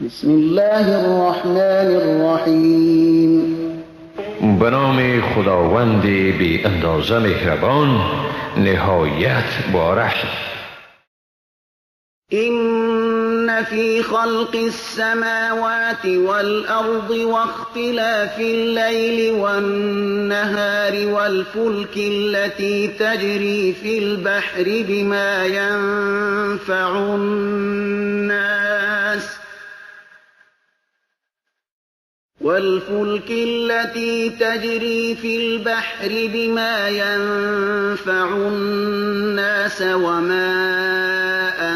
بسم الله الرحمن الرحیم. به نام خداوند بی اندازه مهربان نهایت باره. إن في خلق السماوات والأرض واختلاف الليل والنهار والفلك التي تجري في البحر بما ينفع الناس وما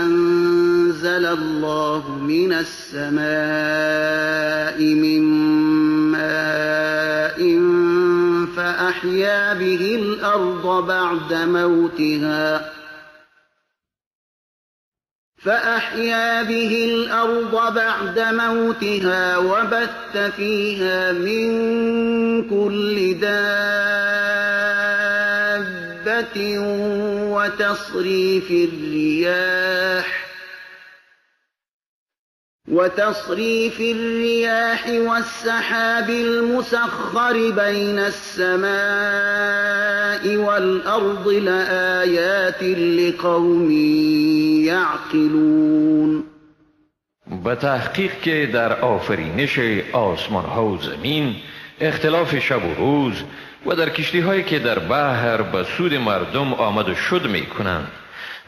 أنزل الله من السماء من ماء فأحيا به الأرض بعد موتها وبث فيها من كل دابة وتصريف الرياح والسحاب المسخر بين السماء والأرض لآيات لقوم یعقلون. به تحقیق که در آفرینش آسمان ها و زمین، اختلاف شب و روز و در کشتی هایی که در بحر به سود مردم آمد و شد می کنند،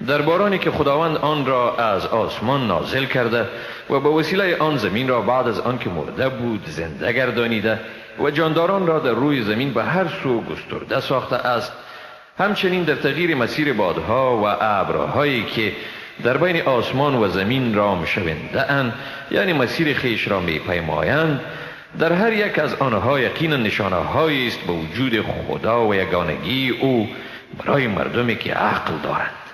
در بارانی که خداوند آن را از آسمان نازل کرده و به وسیله آن زمین را بعد از آن که مرده بود زنده گردانیده و جانداران را در روی زمین به هر سو گسترده ساخته است، همچنین در تغییر مسیر بادها و ابرهایی که در بین آسمان و زمین رام شونده اند، یعنی مسیر خیش را می پیمایند، در هر یک از آنها یقینا نشانه هایی است به وجود خدا و یگانگی او برای مردمی که عقل دارند.